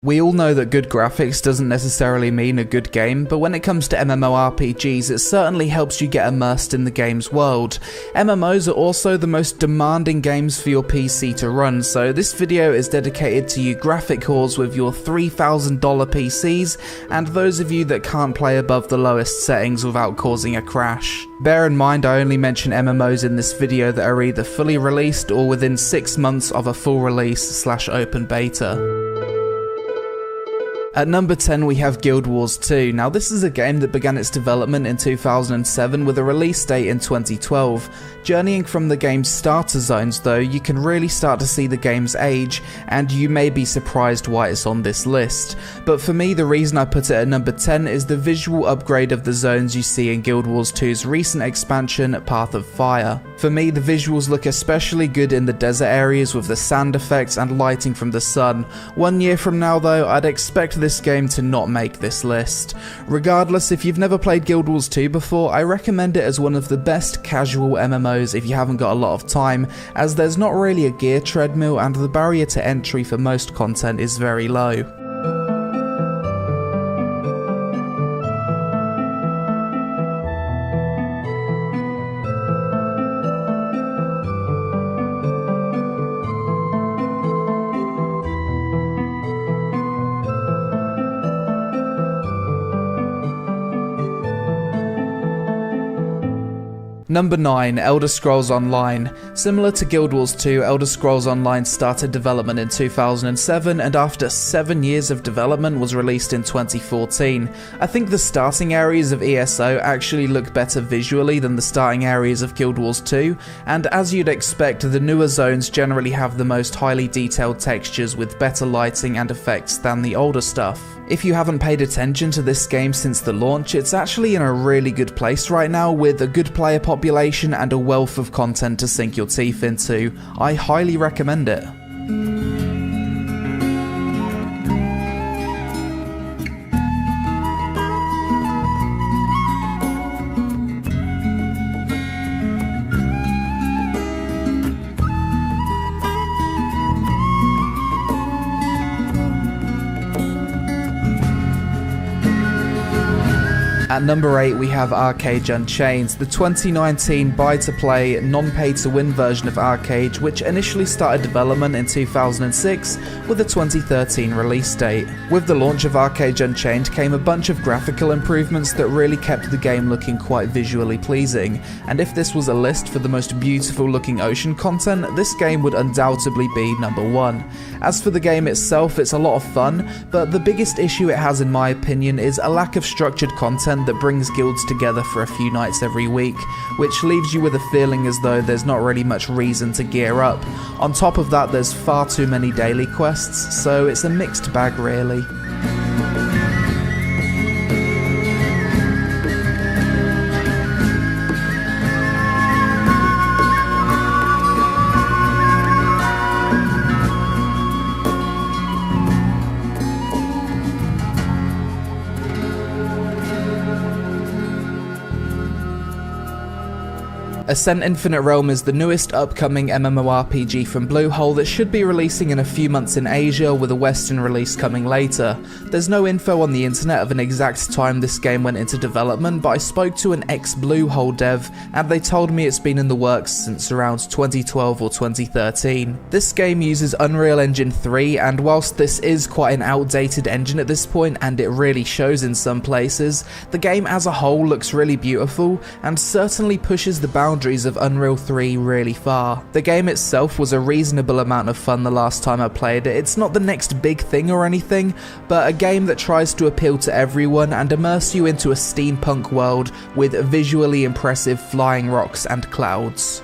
We all know that good graphics doesn't necessarily mean a good game, but when it comes to MMORPGs, it certainly helps you get immersed in the game's world. MMOs are also the most demanding games for your PC to run, so this video is dedicated to you graphic whores with your $3,000 PCs, and those of you that can't play above the lowest settings without causing a crash. Bear in mind I only mention MMOs in this video that are either fully released or within 6 months of a full release / open beta. At number 10 we have Guild Wars 2. Now this is a game that began its development in 2007 with a release date in 2012. Journeying from the game's starter zones though, you can really start to see the game's age, and you may be surprised why it's on this list. But for me, the reason I put it at number 10 is the visual upgrade of the zones you see in Guild Wars 2's recent expansion, Path of Fire. For me, the visuals look especially good in the desert areas with the sand effects and lighting from the sun. 1 year from now though, I'd expect this game to not make this list. Regardless, if you've never played Guild Wars 2 before, I recommend it as one of the best casual MMOs if you haven't got a lot of time, as there's not really a gear treadmill and the barrier to entry for most content is very low. Number 9, Elder Scrolls Online. Similar to Guild Wars 2, Elder Scrolls Online started development in 2007 and after 7 years of development was released in 2014. I think the starting areas of ESO actually look better visually than the starting areas of Guild Wars 2, and as you'd expect, the newer zones generally have the most highly detailed textures with better lighting and effects than the older stuff. If you haven't paid attention to this game since the launch, it's actually in a really good place right now with a good player population and a wealth of content to sink your teeth into. I highly recommend it. At number 8 we have Arcade Unchained, the 2019 buy-to-play, non-pay-to-win version of Arcade, which initially started development in 2006 with a 2013 release date. With the launch of Arcade Unchained came a bunch of graphical improvements that really kept the game looking quite visually pleasing, and if this was a list for the most beautiful looking ocean content, this game would undoubtedly be number 1. As for the game itself, it's a lot of fun, but the biggest issue it has in my opinion is a lack of structured content that brings guilds together for a few nights every week, which leaves you with a feeling as though there's not really much reason to gear up. On top of that, there's far too many daily quests, so it's a mixed bag really. Ascent Infinite Realm is the newest upcoming MMORPG from Bluehole that should be releasing in a few months in Asia, with a Western release coming later. There's no info on the internet of an exact time this game went into development, but I spoke to an ex-Bluehole dev and they told me it's been in the works since around 2012 or 2013. This game uses Unreal Engine 3, and whilst this is quite an outdated engine at this point, and it really shows in some places, the game as a whole looks really beautiful and certainly pushes the boundaries of Unreal 3 really far. The game itself was a reasonable amount of fun the last time I played it. It's not the next big thing or anything, but a game that tries to appeal to everyone and immerse you into a steampunk world with visually impressive flying rocks and clouds.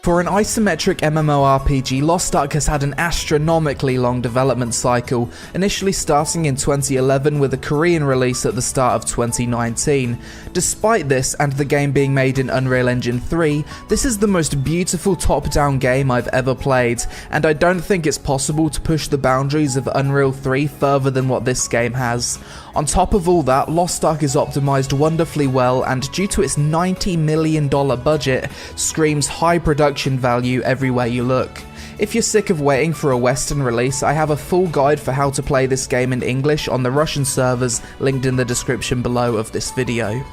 For an isometric MMORPG, Lost Ark has had an astronomically long development cycle, initially starting in 2011 with a Korean release at the start of 2019. Despite this, and the game being made in Unreal Engine 3, this is the most beautiful top-down game I've ever played, and I don't think it's possible to push the boundaries of Unreal 3 further than what this game has. On top of all that, Lost Ark is optimized wonderfully well, and due to its $90 million budget, screams high production value everywhere you look. If you're sick of waiting for a Western release, I have a full guide for how to play this game in English on the Russian servers linked in the description below of this video.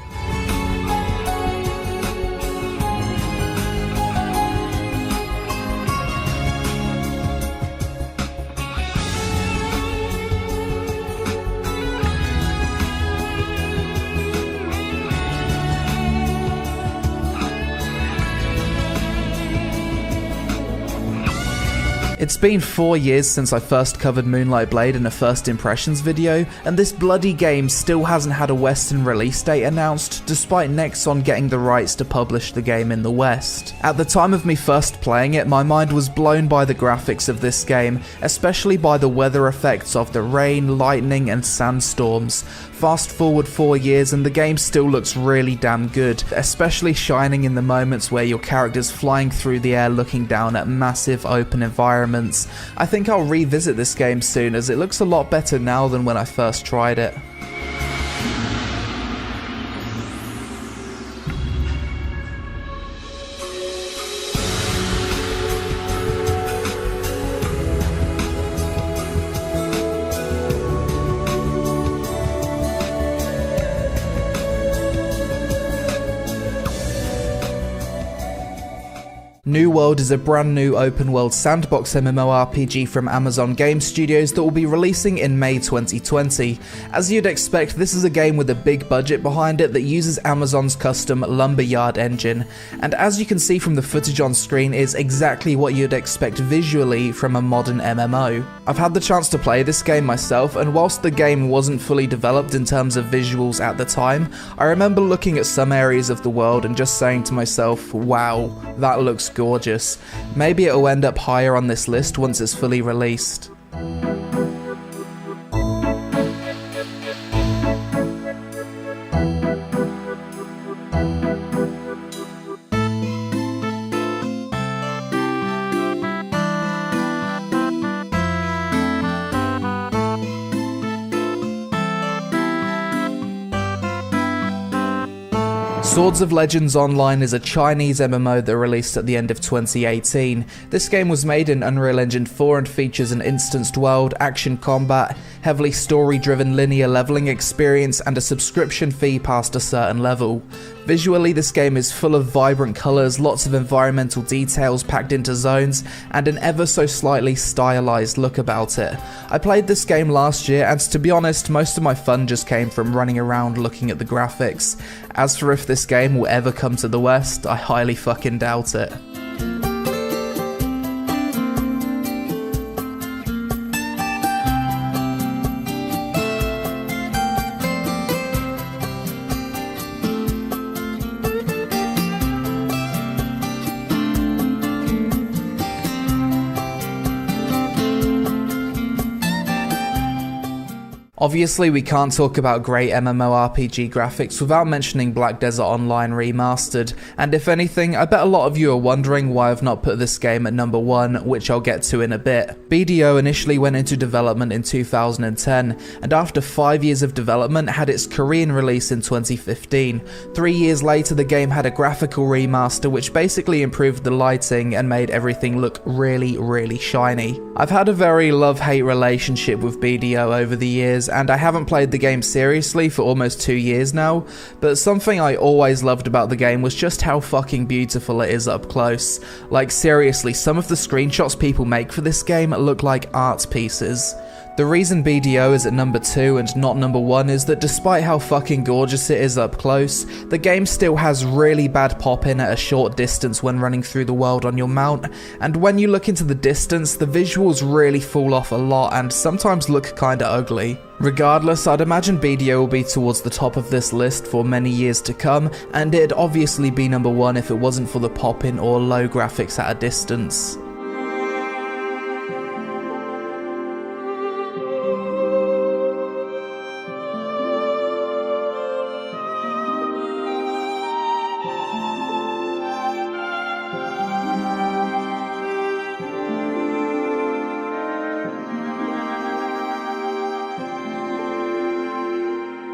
It's been 4 years since I first covered Moonlight Blade in a first impressions video, and this bloody game still hasn't had a Western release date announced, despite Nexon getting the rights to publish the game in the West. At the time of me first playing it, my mind was blown by the graphics of this game, especially by the weather effects of the rain, lightning, and sandstorms. Fast forward 4 years and the game still looks really damn good, especially shining in the moments where your character's flying through the air looking down at massive open environments. I think I'll revisit this game soon, as it looks a lot better now than when I first tried it. New World is a brand new open world sandbox MMORPG from Amazon Game Studios that will be releasing in May 2020. As you'd expect, this is a game with a big budget behind it that uses Amazon's custom Lumberyard engine, and as you can see from the footage on screen, is exactly what you'd expect visually from a modern MMO. I've had the chance to play this game myself, and whilst the game wasn't fully developed in terms of visuals at the time, I remember looking at some areas of the world and just saying to myself, wow, that looks gorgeous. Maybe it'll end up higher on this list once it's fully released. Swords of Legends Online is a Chinese MMO that released at the end of 2018. This game was made in Unreal Engine 4 and features an instanced world, action combat, heavily story-driven linear leveling experience, and a subscription fee past a certain level. Visually, this game is full of vibrant colours, lots of environmental details packed into zones, and an ever so slightly stylized look about it. I played this game last year, and to be honest, most of my fun just came from running around looking at the graphics. As for if this game will ever come to the West, I highly fucking doubt it. Obviously, we can't talk about great MMORPG graphics without mentioning Black Desert Online Remastered, and if anything, I bet a lot of you are wondering why I've not put this game at number 1, which I'll get to in a bit. BDO initially went into development in 2010, and after 5 years of development had its Korean release in 2015. 3 years later, the game had a graphical remaster which basically improved the lighting and made everything look really, really shiny. I've had a very love-hate relationship with BDO over the years, and I haven't played the game seriously for almost 2 years now, but something I always loved about the game was just how fucking beautiful it is up close. Like seriously, some of the screenshots people make for this game look like art pieces. The reason BDO is at number 2 and not number 1 is that despite how fucking gorgeous it is up close, the game still has really bad pop-in at a short distance when running through the world on your mount, and when you look into the distance, the visuals really fall off a lot and sometimes look kinda ugly. Regardless, I'd imagine BDO will be towards the top of this list for many years to come, and it'd obviously be number 1 if it wasn't for the pop-in or low graphics at a distance.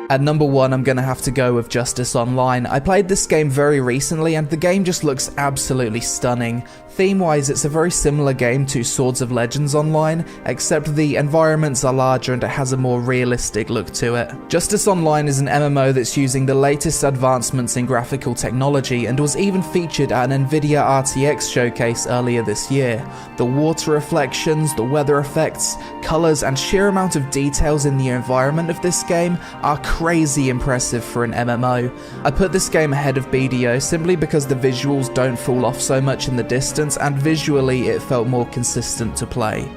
At number 1, I'm gonna have to go with Justice Online. I played this game very recently and the game just looks absolutely stunning. Theme-wise, it's a very similar game to Swords of Legends Online, except the environments are larger and it has a more realistic look to it. Justice Online is an MMO that's using the latest advancements in graphical technology and was even featured at an Nvidia RTX showcase earlier this year. The water reflections, the weather effects, colours and sheer amount of details in the environment of this game are crazy impressive for an MMO. I put this game ahead of BDO simply because the visuals don't fall off so much in the distance and visually it felt more consistent to play.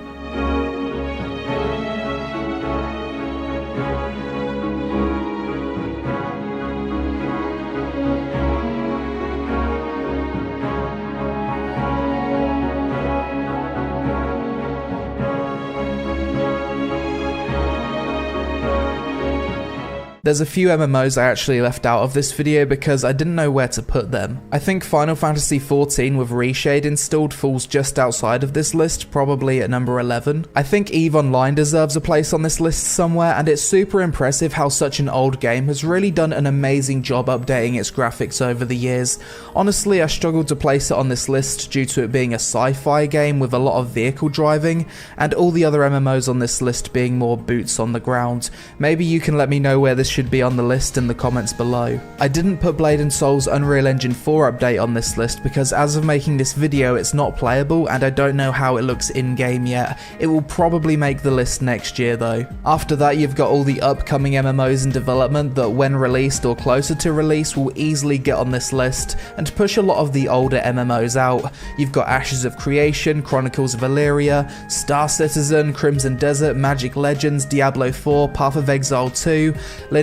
There's a few MMOs I actually left out of this video because I didn't know where to put them. I think Final Fantasy XIV with Reshade installed falls just outside of this list, probably at number 11. I think EVE Online deserves a place on this list somewhere, and it's super impressive how such an old game has really done an amazing job updating its graphics over the years. Honestly, I struggled to place it on this list due to it being a sci-fi game with a lot of vehicle driving, and all the other MMOs on this list being more boots on the ground. Maybe you can let me know where this should be on the list in the comments below. I didn't put Blade & Soul's Unreal Engine 4 update on this list because as of making this video it's not playable and I don't know how it looks in-game yet. It will probably make the list next year though. After that you've got all the upcoming MMOs in development that when released or closer to release will easily get on this list and push a lot of the older MMOs out. You've got Ashes of Creation, Chronicles of Illyria, Star Citizen, Crimson Desert, Magic Legends, Diablo 4, Path of Exile 2,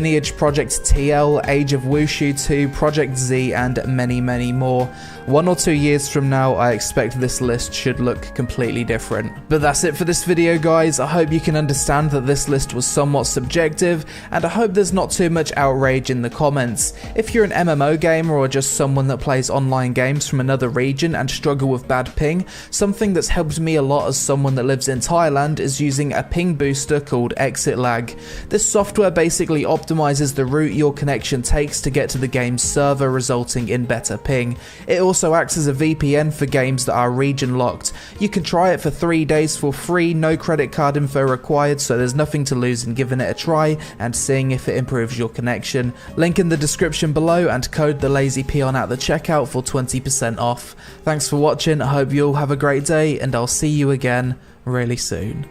Lineage Project TL, Age of Wushu 2, Project Z, and many more. 1 or 2 years from now, I expect this list should look completely different. But that's it for this video, guys. I hope you can understand that this list was somewhat subjective, and I hope there's not too much outrage in the comments. If you're an MMO gamer or just someone that plays online games from another region and struggle with bad ping, something that's helped me a lot as someone that lives in Thailand is using a ping booster called Exit Lag. This software basically optimizes the route your connection takes to get to the game's server, resulting in better ping. It also acts as a VPN for games that are region locked. You can try it for 3 days for free, no credit card info required, so there's nothing to lose in giving it a try and seeing if it improves your connection. Link in the description below and code the Lazy Peon at the checkout for 20% off. Thanks for watching, I hope you all have a great day and I'll see you again really soon.